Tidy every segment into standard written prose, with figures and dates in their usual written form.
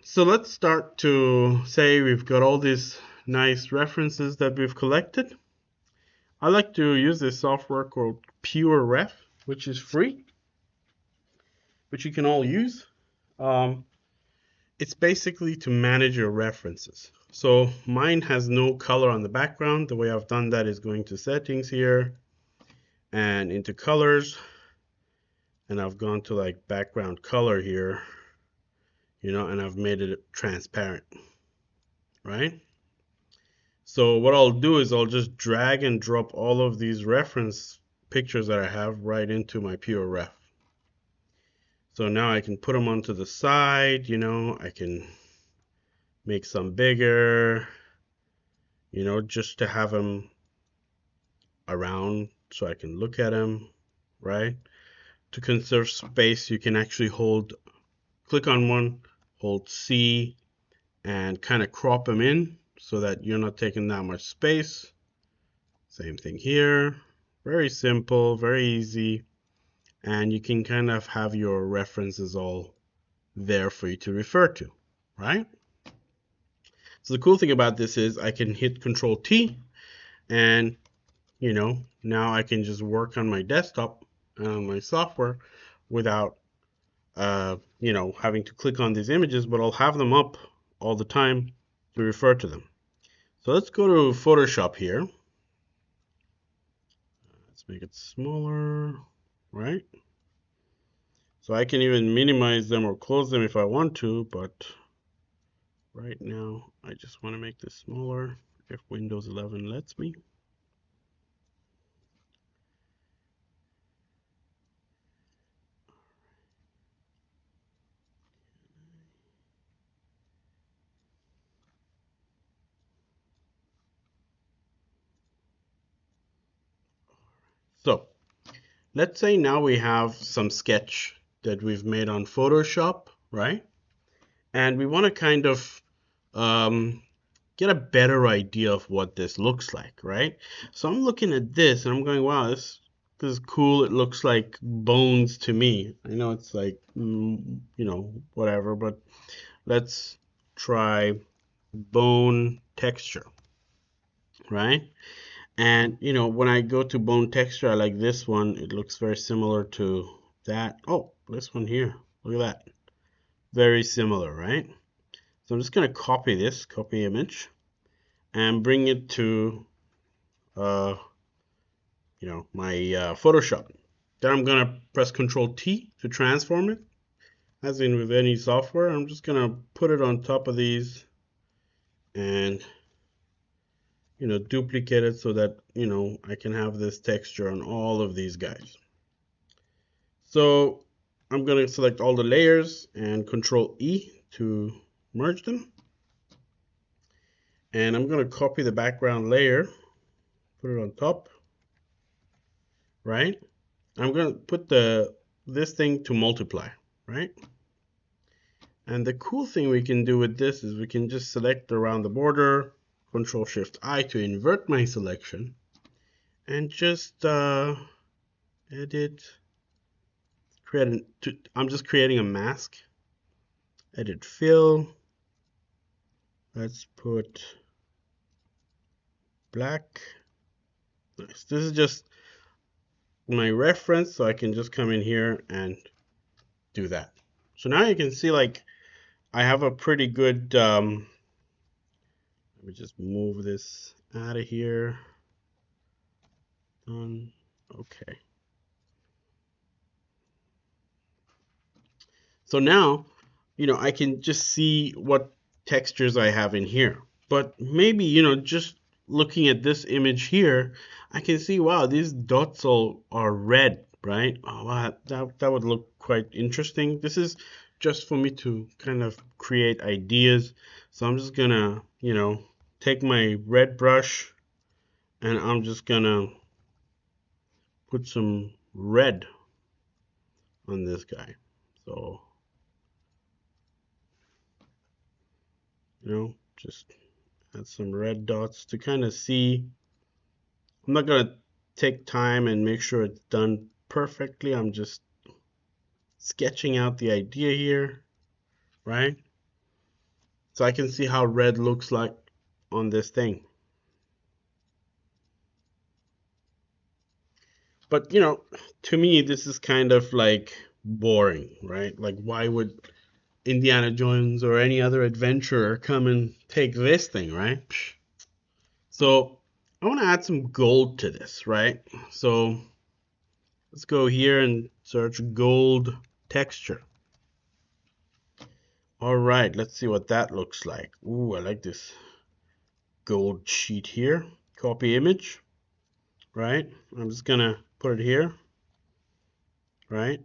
so let's start to say we've got all these nice references that we've collected. I like to use this software called PureRef, which is free, which you can all use. Um, it's basically to manage your references. So mine has no color on the background. The way I've done that is going to settings here and into colors, and I've gone to like background color here, and I've made it transparent, right? So what I'll do is I'll just drag and drop all of these reference pictures that I have right into my PureRef. So now I can put them onto the side, I can make some bigger, just to have them around so I can look at them, right? To conserve space, you can actually click on one, hold C, and kind of crop them in so that you're not taking that much space. Same thing here. Very simple, very easy. And you can kind of have your references all there for you to refer to, right? So the cool thing about this is I can hit Control T and, now I can just work on my desktop and on my software without, having to click on these images, but I'll have them up all the time to refer to them. So let's go to Photoshop here. Let's make it smaller, right? So I can even minimize them or close them if I want to, but right now I just want to make this smaller if Windows 11 lets me. So let's say now we have some sketch that we've made on Photoshop, right? And we want to kind of get a better idea of what this looks like, right? So I'm looking at this and I'm going, wow, this is cool. It looks like bones to me. I know it's like, whatever, but let's try bone texture, right? And when I go to bone texture, I like this one. It looks very similar to that. Oh, this one here. Look at that. Very similar, right? So I'm just going to copy this, copy image, and bring it to, my Photoshop. Then I'm going to press Control T to transform it. As in with any software, I'm just going to put it on top of these and duplicate it so that I can have this texture on all of these guys. So I'm going to select all the layers and Control E to merge them, and I'm going to copy the background layer, put it on top, right? I'm going to put this thing to multiply, right? And the cool thing we can do with this is we can just select around the border, Control Shift I to invert my selection, and just edit, I'm just creating a mask. Edit fill. Let's put black. Nice. This is just my reference, so I can just come in here and do that. So now you can see like I have a pretty good, let me just move this out of here. Done. Okay. So now, I can just see what textures I have in here. But maybe, just looking at this image here, I can see, wow, these dots all are red, right? Oh, wow, that would look quite interesting. This is just for me to kind of create ideas. So I'm just gonna, take my red brush and I'm just gonna put some red on this guy. So, just add some red dots to kind of see. I'm not gonna take time and make sure it's done perfectly. I'm just sketching out the idea here, right? so I can see how red looks like on this thing. But you know, to me this is kind of like boring, right? Like, why would Indiana Jones or any other adventurer come and take this thing, right? So I want to add some gold to this, right? So let's go here and search gold texture. All right, let's see what that looks like. Ooh, I like this gold sheet here. Copy image, right? I'm just gonna put it here, right?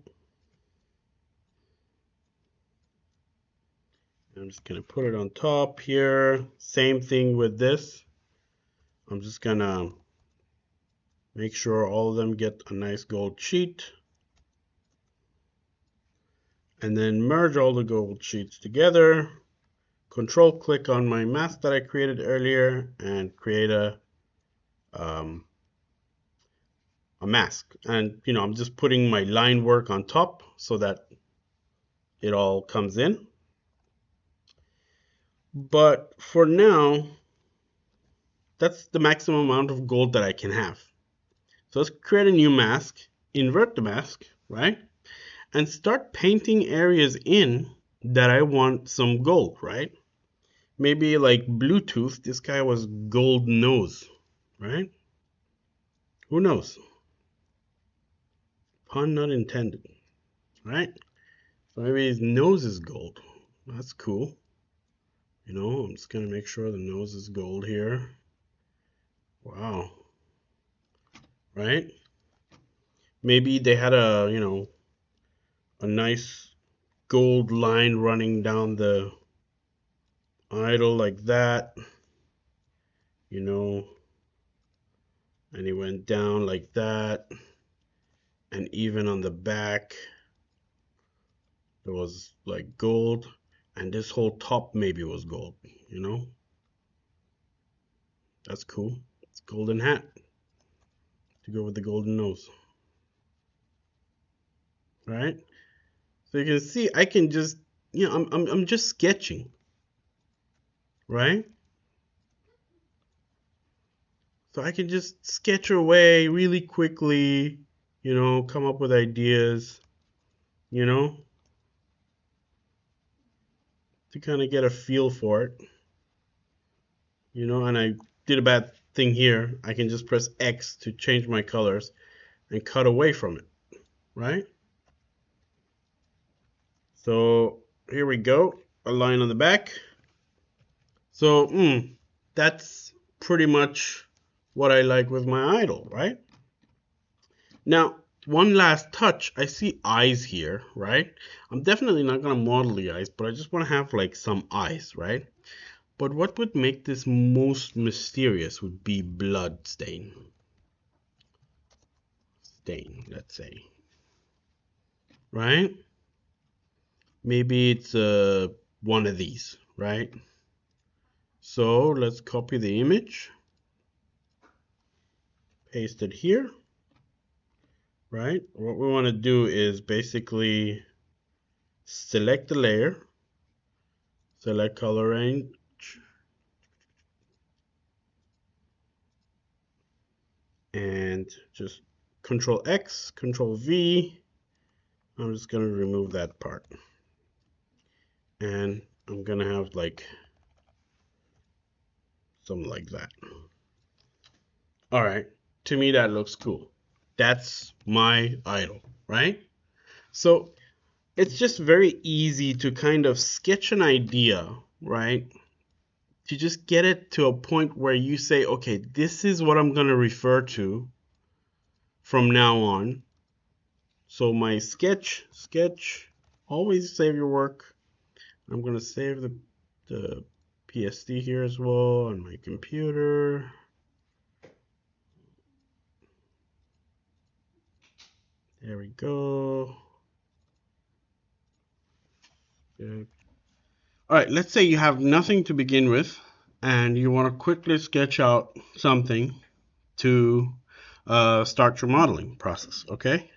I'm just gonna put it on top here. Same thing with this. I'm just gonna make sure all of them get a nice gold sheet. And then merge all the gold sheets together. Control click on my mask that I created earlier and create a mask. And you know, I'm just putting my line work on top so that it all comes in. But for now, that's the maximum amount of gold that I can have. So let's create a new mask, invert the mask, right? And start painting areas in that I want some gold, right? Maybe like Bluetooth, this guy was gold nose, right? Who knows? Pun not intended, right? So maybe his nose is gold. That's cool. You know, I'm just gonna make sure the nose is gold here. Wow. Right? Maybe they had a, you know, a nice gold line running down the idol like that. You know, and he went down like that. And even on the back, there was like gold. And this whole top maybe was gold, you know? That's cool. It's a golden hat to go with the golden nose. Right? So you can see I can just, you know, I'm just sketching. Right? So I can just sketch away really quickly, you know, come up with ideas, you know, to kind of get a feel for it. You know, and I did a bad thing here. I can just press X to change my colors and cut away from it, right? So here we go, a line on the back. So that's pretty much what I like with my idol, right? Now, one last touch, I see eyes here, right? I'm definitely not gonna model the eyes, but I just wanna have like some eyes, right? But what would make this most mysterious would be blood stain. Let's say. Right? Maybe it's one of these, right? So let's copy the image, paste it here, right? What we want to do is basically select the layer, select color range, and just Control X, Control V. I'm just going to remove that part. And I'm going to have like something like that. All right. To me, that looks cool. That's my idol, right? So it's just very easy to kind of sketch an idea, right? To just get it to a point where you say, okay, this is what I'm going to refer to from now on. So my sketch, always save your work. I'm going to save the PSD here as well on my computer. There we go. Good. All right, let's say you have nothing to begin with and you want to quickly sketch out something to start your modeling process, okay?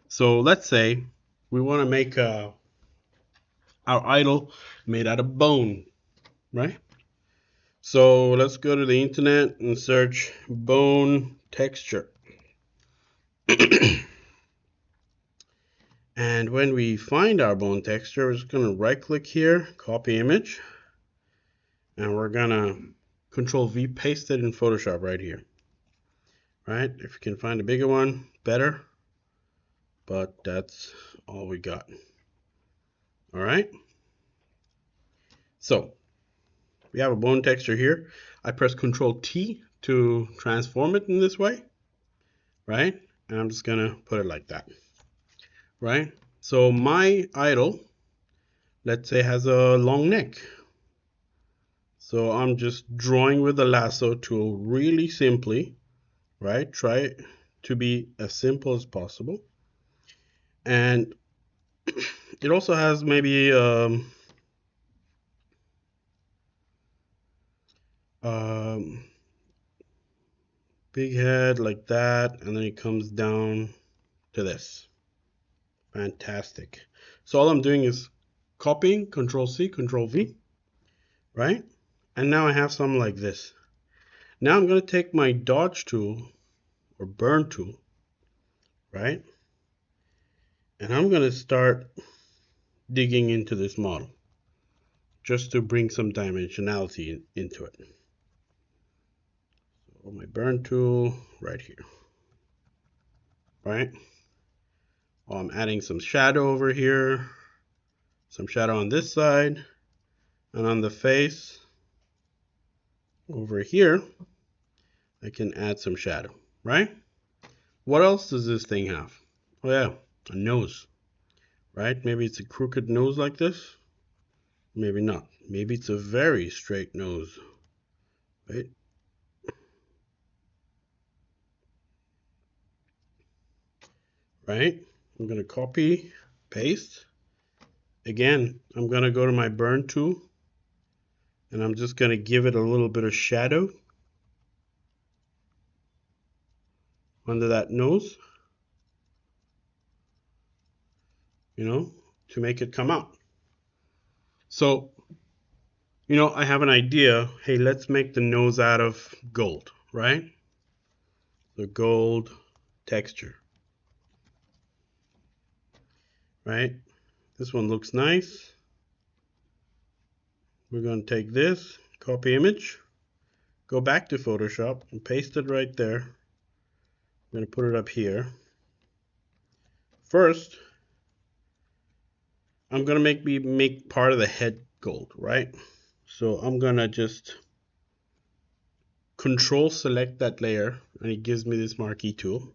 So let's say we want to make our idol made out of bone, right? So let's go to the internet and search bone texture. And when we find our bone texture, we're just going to right click here, copy image, and we're going to Control V, paste it in Photoshop right here. Right? If you can find a bigger one, better. But that's all we got. All right. So we have a bone texture here. I press Control T to transform it in this way. Right? And I'm just going to put it like that. Right? So my idol, let's say, has a long neck. So I'm just drawing with the lasso tool really simply, right? Try to be as simple as possible. And it also has maybe big head like that, and then it comes down to this. Fantastic. So all I'm doing is copying, Control C, Control V, right? And now I have something like this. Now I'm going to take my dodge tool or burn tool, right? And I'm going to start digging into this model just to bring some dimensionality into it. So my burn tool right here, right? Well, I'm adding some shadow over here, some shadow on this side, and on the face over here, I can add some shadow, right? What else does this thing have? Oh yeah, a nose, right? Maybe it's a crooked nose like this. Maybe not. Maybe it's a very straight nose, right? Right? I'm going to copy, paste. Again, I'm going to go to my burn tool and I'm just going to give it a little bit of shadow under that nose, to make it come out. So, I have an idea. Hey, let's make the nose out of gold, right? The gold texture, right? This one looks nice. We're going to take this, copy image, go back to Photoshop and paste it right there. I'm going to put it up here. First, I'm going to make part of the head gold, right? So I'm going to just Control select that layer and it gives me this marquee tool.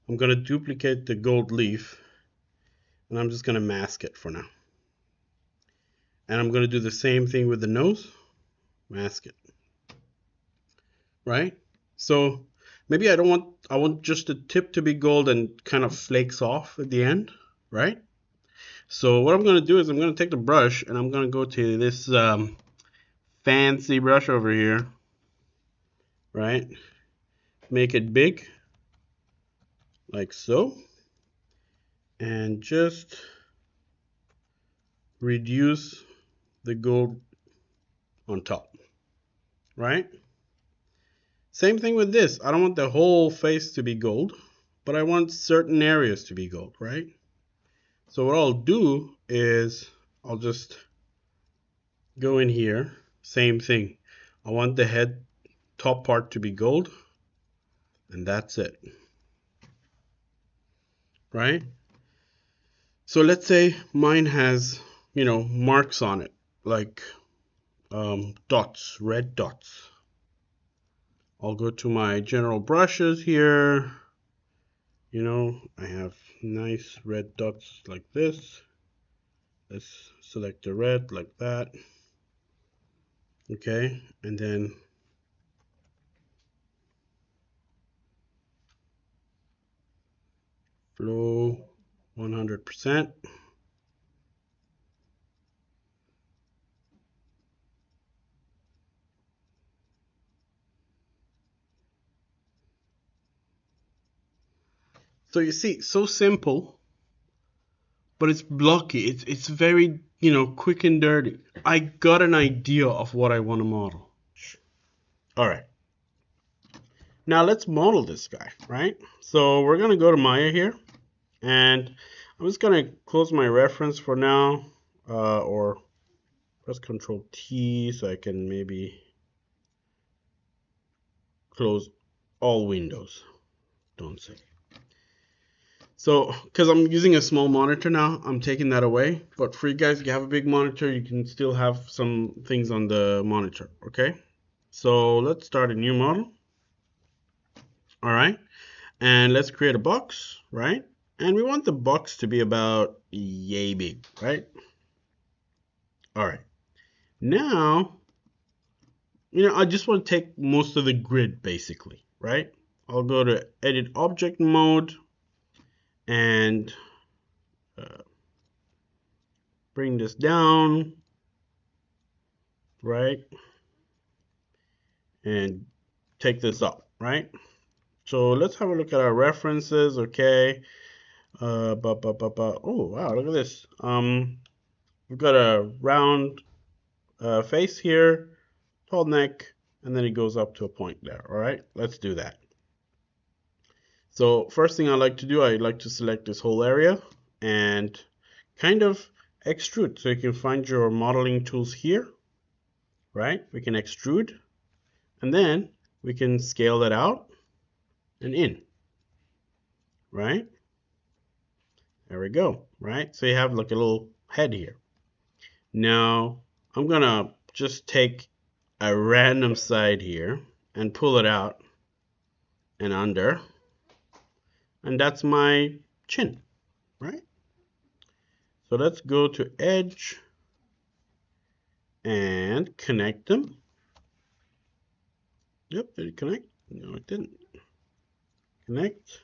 I'm going to duplicate the gold leaf and I'm just going to mask it for now. And I'm going to do the same thing with the nose, mask it, right? So maybe I want just the tip to be gold and kind of flakes off at the end, right? So what I'm going to do is I'm going to take the brush and I'm going to go to this fancy brush over here, right? Make it big, like so, and just reduce the gold on top, right? Same thing with this. I don't want the whole face to be gold, but I want certain areas to be gold, right? So what I'll do is I'll just go in here, same thing. I want the head top part to be gold, and that's it, right? So let's say mine has, marks on it, like dots, red dots. I'll go to my general brushes here. I have nice red dots like this. Let's select the red like that. Okay, and then flow 100%. So you see, so simple, but it's blocky. It's very quick and dirty. I got an idea of what I want to model. All right. Now let's model this guy, right? So we're going to go to Maya here, and I'm just going to close my reference for now, or press Control T so I can maybe close all windows. Don't say. So, because I'm using a small monitor now, I'm taking that away. But for you guys, if you have a big monitor, you can still have some things on the monitor, okay? So let's start a new model. All right. And let's create a box, right? And we want the box to be about yay big, right? All right. Now, I just want to take most of the grid basically, right? I'll go to edit object mode and bring this down, right? And take this up, right? So let's have a look at our references, okay? Oh, wow, look at this. We've got a round face here, tall neck, and then it goes up to a point there, all right? Let's do that. So first thing I like to do, I like to select this whole area and kind of extrude. So you can find your modeling tools here, right? We can extrude, and then we can scale that out and in, right? There we go, right? So you have like a little head here. Now I'm gonna just take a random side here and pull it out and under, and that's my chin, right? So let's go to edge and connect them. Yep, did it connect? No, it didn't. Connect.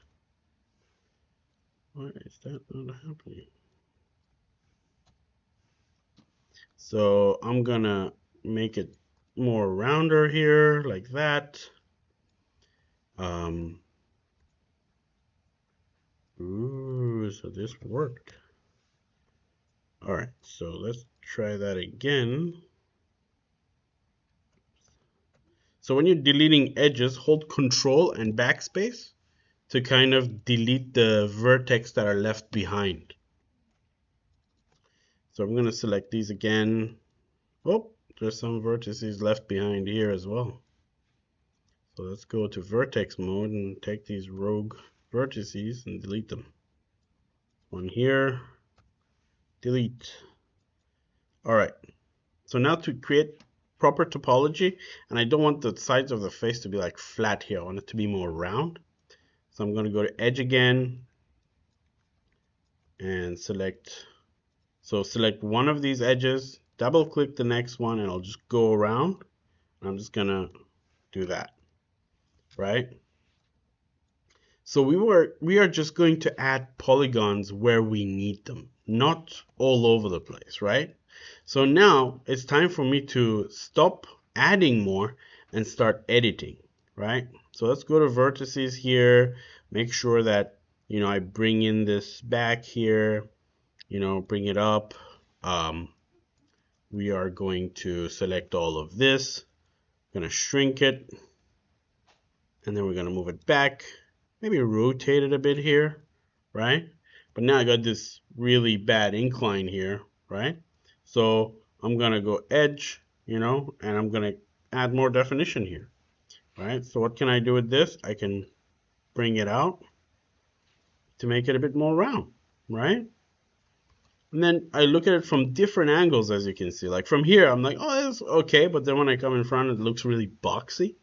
Why is that not happening? So I'm gonna make it more rounder here, like that. Ooh, so this worked. All right, so let's try that again. So when you're deleting edges, hold Control and Backspace to kind of delete the vertex that are left behind. So I'm going to select these again. Oh, there's some vertices left behind here as well. So let's go to vertex mode and take these rogue vertices and delete them. One here, delete. All right, so now to create proper topology, and I don't want the sides of the face to be like flat here. I want it to be more round. So I'm going to go to edge again and select. So select one of these edges, double click the next one, and I'll just go around. I'm just going to do that, right? So we are just going to add polygons where we need them, not all over the place, right? So now it's time for me to stop adding more and start editing, right? So let's go to vertices here, make sure that, I bring in this back here, bring it up. We are going to select all of this, I'm going to shrink it, and then we're going to move it back, maybe rotate it a bit here, right? But now I got this really bad incline here, right? So I'm going to go edge, and I'm going to add more definition here, right? So what can I do with this? I can bring it out to make it a bit more round, right? And then I look at it from different angles, as you can see. Like from here, I'm like, oh, that's okay. But then when I come in front, it looks really boxy.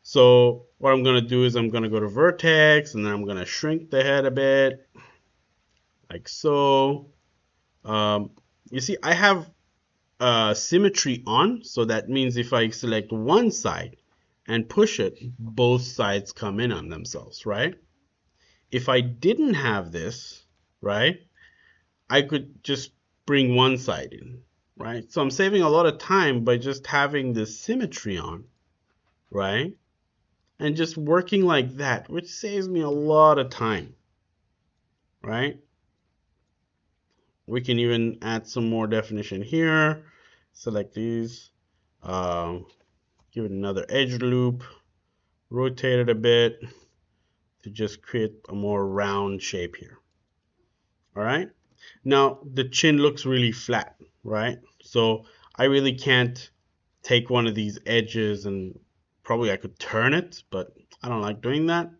So what I'm going to do is I'm going to go to vertex, and then I'm going to shrink the head a bit, like so. You see, I have symmetry on, so that means if I select one side and push it, both sides come in on themselves, right? If I didn't have this, right, I could just bring one side in, right? So I'm saving a lot of time by just having this symmetry on, right? And just working like that, which saves me a lot of time, right? We can even add some more definition here. Select these, give it another edge loop, rotate it a bit to just create a more round shape here. All right. Now the chin looks really flat, right? So I really can't take one of these edges, and probably I could turn it, but I don't like doing that.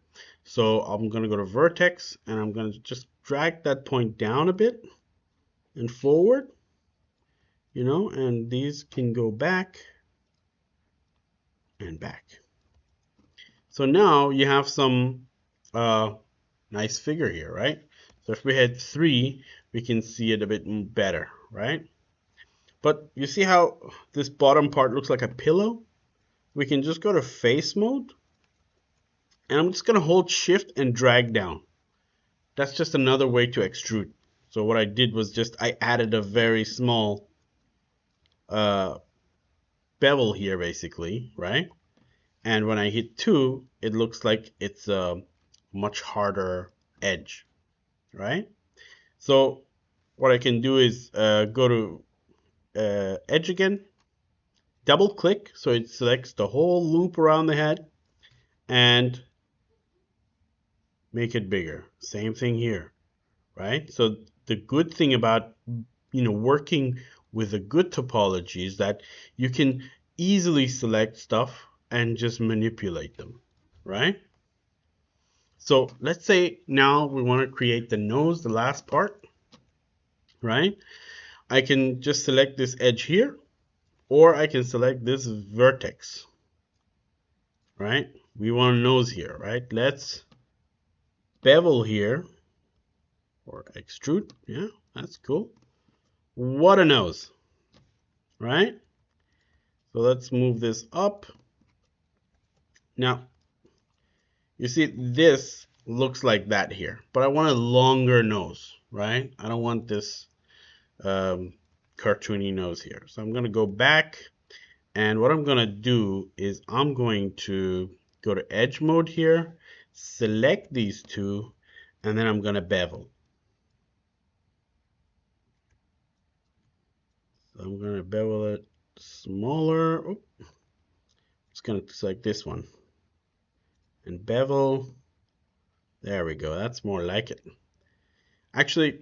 So I'm going to go to vertex, and I'm going to just drag that point down a bit and forward, and these can go back and back. So now you have some nice figure here, right? So if we had 3, we can see it a bit better, right? But you see how this bottom part looks like a pillow? We can just go to face mode, and I'm just going to hold shift and drag down. That's just another way to extrude. So what I did was I added a very small bevel here, basically, right? And when I hit 2, it looks like it's a much harder edge, right? So what I can do is go to edge again, double click so it selects the whole loop around the head, and make it bigger. Same thing here, right? So the good thing about working with a good topology is that you can easily select stuff and just manipulate them, right? So let's say now we want to create the nose, the last part, right? I can just select this edge here, or I can select this vertex, right? We want a nose here, right? Let's bevel here, or extrude. Yeah, that's cool. What a nose, right? So let's move this up. Now, you see this looks like that here, but I want a longer nose, right? I don't want this cartoony nose here. So I'm going to go back, and what I'm going to do is I'm going to go to edge mode here, select these 2, and then I'm going to bevel. So I'm going to bevel it smaller. Oh, it's going to select this one and bevel. There we go. That's more like it. Actually,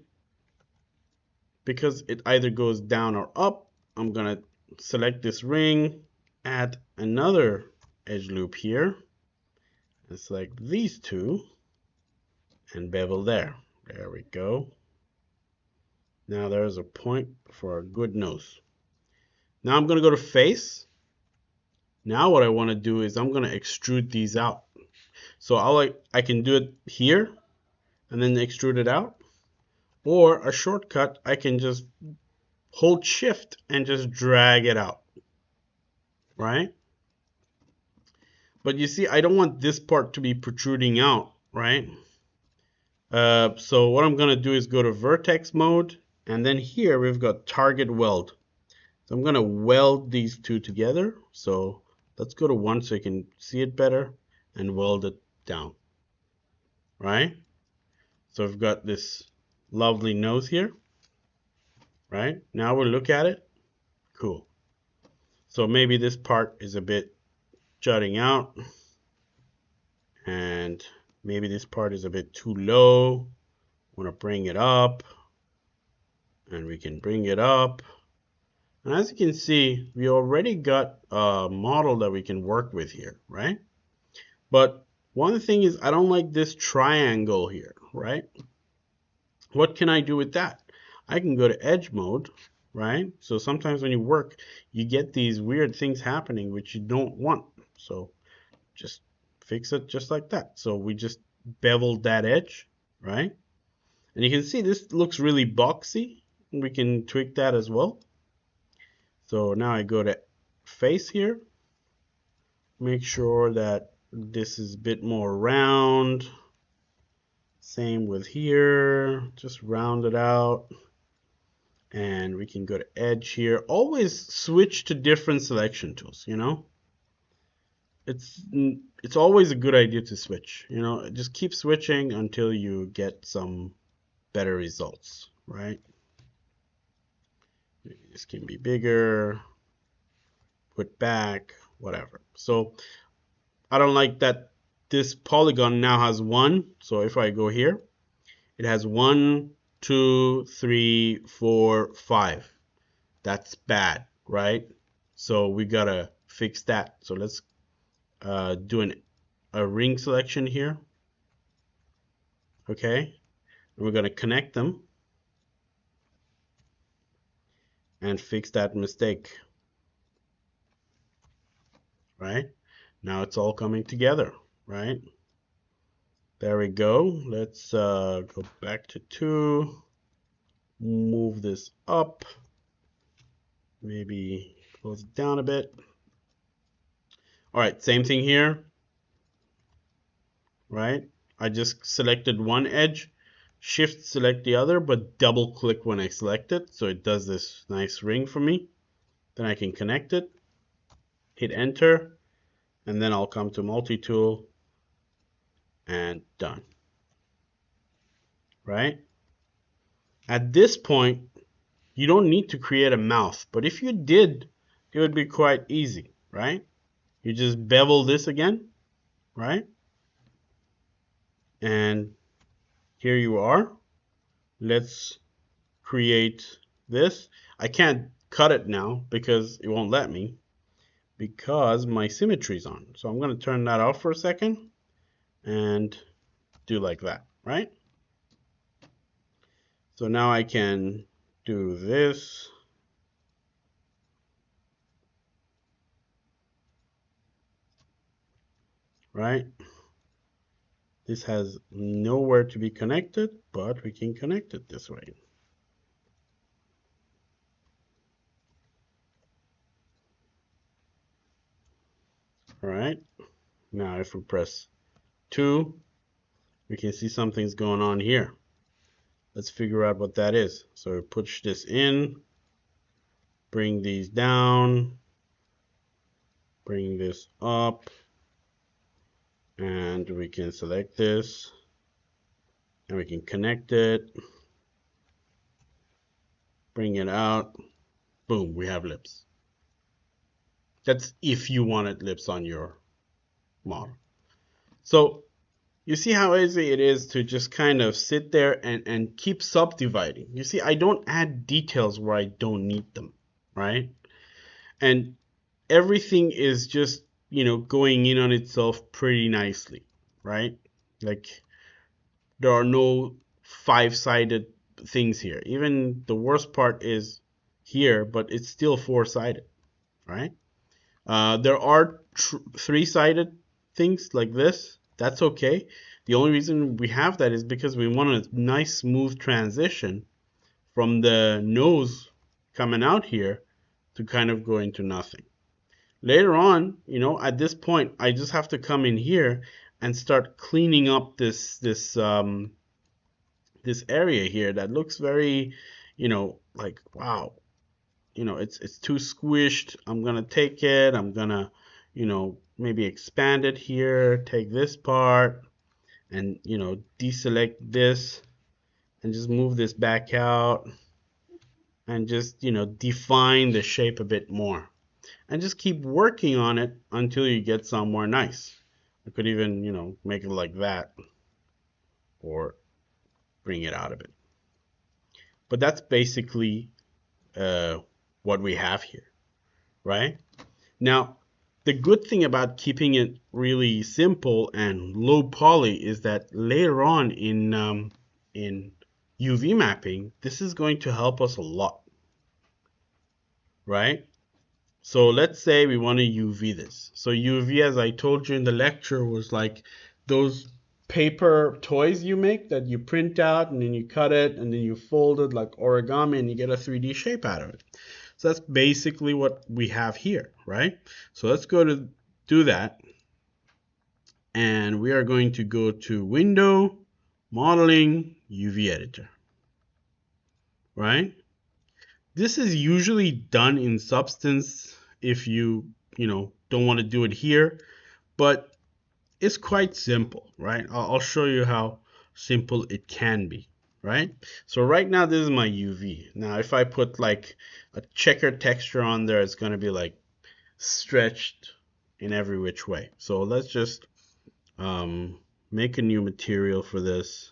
because it either goes down or up, I'm going to select this ring, add another edge loop here, and select these 2, and bevel there. There we go. Now there's a point for a good nose. Now I'm going to go to face. Now what I want to do is I'm going to extrude these out. So I can do it here and then extrude it out. Or a shortcut, I can just hold shift and just drag it out, right? But you see, I don't want this part to be protruding out, right? So what I'm going to do is go to vertex mode, and then here we've got target weld. So I'm going to weld these 2 together. So let's go to 1 so you can see it better, and weld it down, right? So we've got this lovely nose here, right? Now we'll look at it. Cool. So maybe this part is a bit jutting out, and maybe this part is a bit too low. Want to bring it up, and we can bring it up. And as you can see, we already got a model that we can work with here, right? But one thing is, I don't like this triangle here, right? What can I do with that? I can go to edge mode, right? So sometimes when you work, you get these weird things happening which you don't want. So just fix it just like that. So we just beveled that edge, right? And you can see this looks really boxy. We can tweak that as well. So now I go to face here, make sure that this is a bit more round. Same with here, just round it out. And we can go to edge here. Always switch to different selection tools, It's always a good idea to switch, just keep switching until you get some better results, right? This can be bigger, put back, whatever. So I don't like that this polygon now has 1. So if I go here, it has 1, 2, 3, 4, 5. That's bad, right? So we gotta fix that. So let's do a ring selection here. Okay, and we're gonna connect them and fix that mistake. Right? Now it's all coming together, right? There we go. Let's go back to 2. Move this up. Maybe close it down a bit. All right, same thing here, right? I just selected one edge, shift select the other, but double click when I select it, so it does this nice ring for me. Then I can connect it, hit enter, and then I'll come to multi-tool and done, right? At this point, you don't need to create a mouth, but if you did, it would be quite easy, right? You just bevel this again, right? And here you are. Let's create this. I can't cut it now because it won't let me because my symmetry is on. So I'm going to turn that off for a second and do like that, right? So now I can do this. Right? This has nowhere to be connected, but we can connect it this way. All right. Now if we press 2, we can see something's going on here. Let's figure out what that is. So we push this in, bring these down, bring this up, and we can select this, and we can connect it, bring it out, boom, we have lips. That's if you wanted lips on your model. So you see how easy it is to just kind of sit there and keep subdividing. You see, I don't add details where I don't need them, right? And everything is just, going in on itself pretty nicely, right? Like there are no 5-sided things here. Even the worst part is here, but it's still 4-sided, right? There are 3-sided things like this. That's okay. The only reason we have that is because we want a nice smooth transition from the nose coming out here to kind of go into nothing. Later on, at this point, I just have to come in here and start cleaning up this area here that looks very, like, wow, it's too squished. I'm gonna take it. I'm gonna, maybe expand it here. Take this part and deselect this and just move this back out and just define the shape a bit more and just keep working on it until you get somewhere nice. I could even make it like that or bring it out a bit, but that's basically what we have here, right? Now the good thing about keeping it really simple and low poly is that later on in UV mapping, this is going to help us a lot, right? So let's say we want to UV this. So UV, as I told you in the lecture, was like those paper toys you make that you print out and then you cut it and then you fold it like origami and you get a 3D shape out of it. So that's basically what we have here, right? So let's go to do that. And we are going to go to Window, Modeling, UV Editor, right? This is usually done in Substance if you don't want to do it here, but it's quite simple, right? I'll show you how simple it can be. right? So right now this is my UV. Now if I put like a checkered texture on there, it's going to be like stretched in every which way. So let's just make a new material for this.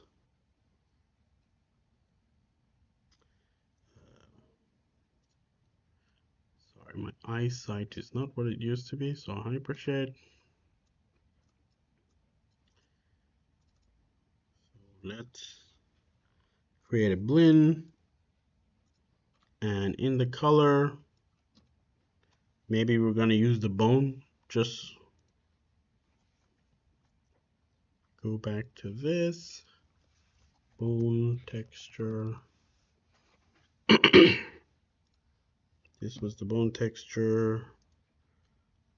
Sorry, my eyesight is not what it used to be, so hypershade. Let's create a blend, and in the color, maybe we're going to use the bone. Just go back to this bone texture. This was the bone texture.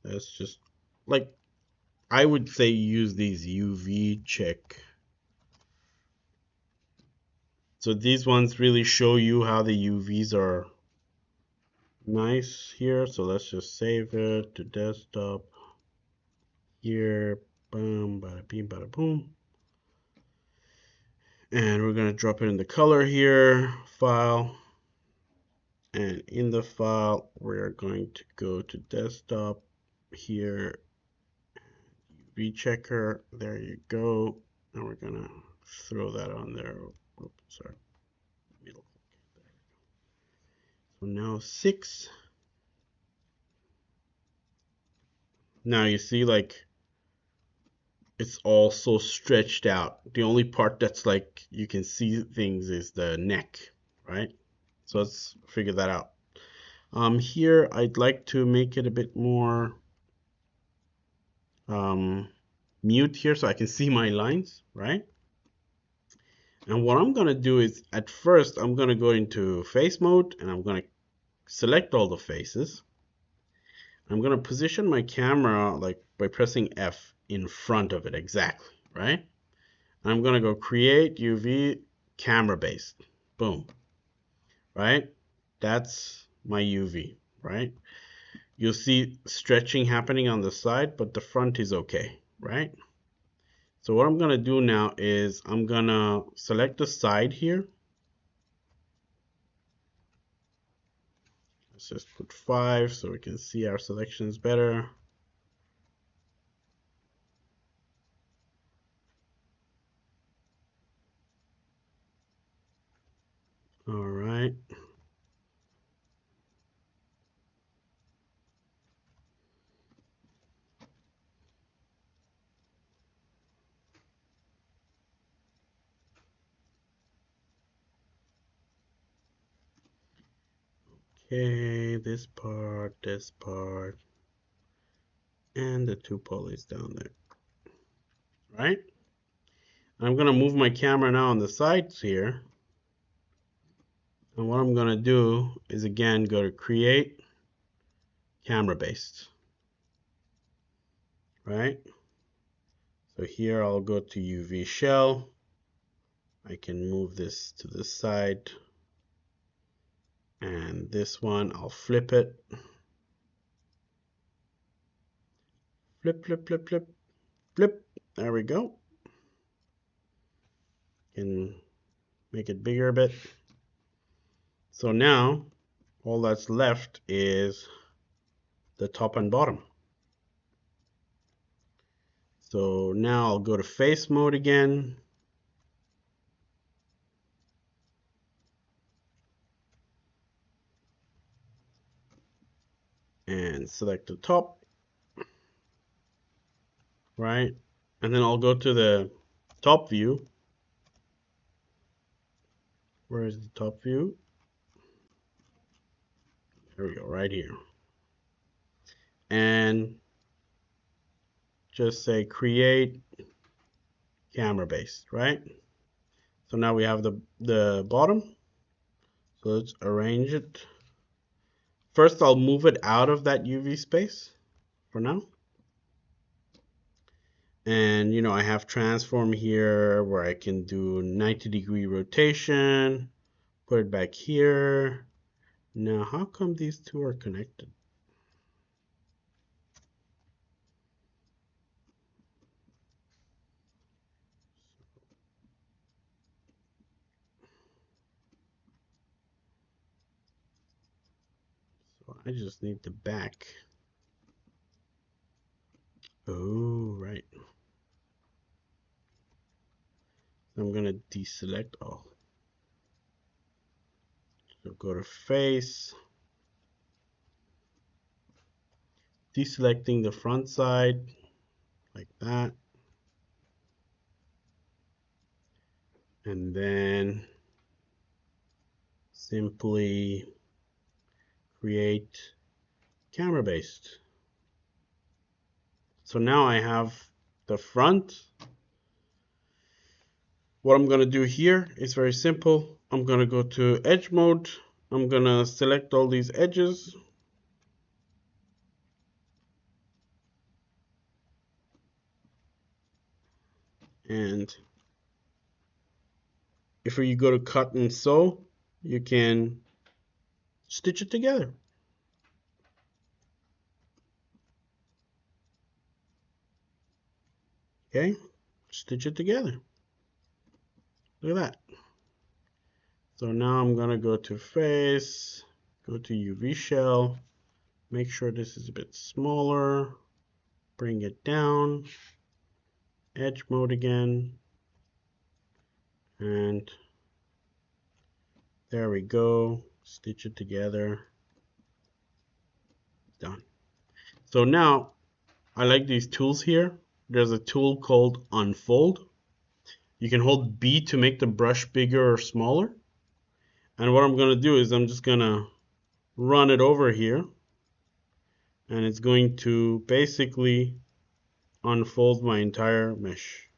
That's just like, I would say use these UV check. So these ones really show you how the UVs are nice here. So let's just save it to desktop. Here, boom, bada bing, bada boom. And we're going to drop it in the color here, file. And in the file, we're going to go to desktop here, UV checker. There you go. And we're going to throw that on there. Oops, sorry. Middle. So now 6. Now you see, like, it's all so stretched out. The only part that's like you can see things is the neck, right? So let's figure that out. Here I'd like to make it a bit more mute here so I can see my lines, right? And what I'm gonna do is, at first I'm gonna go into face mode and I'm gonna select all the faces. I'm gonna position my camera like by pressing F in front of it exactly, right? I'm gonna go create UV camera base. Boom. Right? That's my UV, right? You'll see stretching happening on the side, but the front is okay, right? So what I'm gonna do now is I'm gonna select the side here. Let's just put 5 so we can see our selections better. All right. Okay, this part, and the 2 polys down there, right? I'm gonna move my camera now on the sides here. And what I'm gonna do is again go to create camera base, right? So here I'll go to UV shell. I can move this to the side, and this one I'll flip it. Flip, flip, flip, flip, flip. There we go. Can make it bigger a bit. So now all that's left is the top and bottom. So now I'll go to face mode again. And select the top, right? And then I'll go to the top view. Where is the top view? There we go, right here. And just say create camera base, right? So now we have the bottom. So let's arrange it. First, I'll move it out of that UV space for now. And you know, I have transform here where I can do 90-degree rotation, put it back here. Now, how come these two are connected? I just need the back. Oh, right. I'm gonna deselect all. So go to face, deselecting the front side like that, and then simply create camera based. So now I have the front. What I'm going to do here is very simple. I'm going to go to edge mode. I'm going to select all these edges. And if you go to cut and sew, you can stitch it together. Okay, stitch it together. Look at that. So now I'm going to go to face, go to UV shell, make sure this is a bit smaller, bring it down, edge mode again, and there we go. Stitch it together. Done. So now I like these tools here. There's a tool called Unfold. You can hold B to make the brush bigger or smaller. And what I'm going to do is I'm just going to run it over here. And it's going to basically unfold my entire mesh.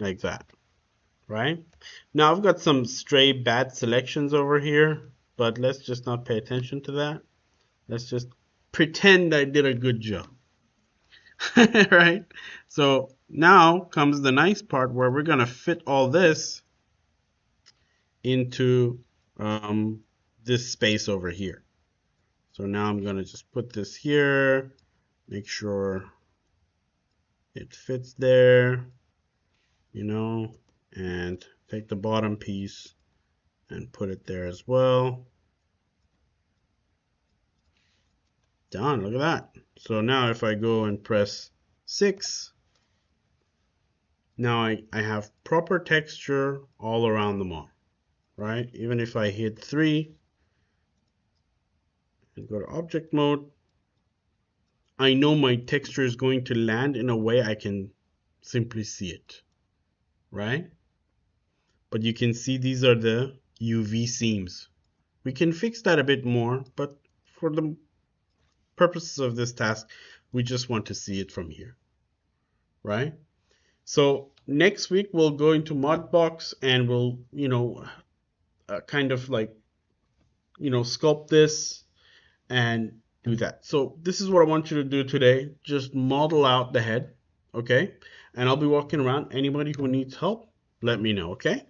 Like that. Right? Now I've got some stray bad selections over here, but let's just not pay attention to that. Let's just pretend I did a good job. Right? So now comes the nice part where we're going to fit all this into this space over here. So now I'm going to just put this here, make sure it fits there, you know, and take the bottom piece and put it there as well. Done. Look at that. So now if I go and press 6, now I have proper texture all around the model, right? Even if I hit 3 and go to object mode, I know my texture is going to land in a way I can simply see it, right? But you can see these are the UV seams. We can fix that a bit more, but for the purposes of this task, we just want to see it from here, right? So next week we'll go into Modbox and we'll, kind of like, sculpt this and do that. So this is what I want you to do today. Just model out the head, okay? And I'll be walking around. Anybody who needs help, let me know, okay?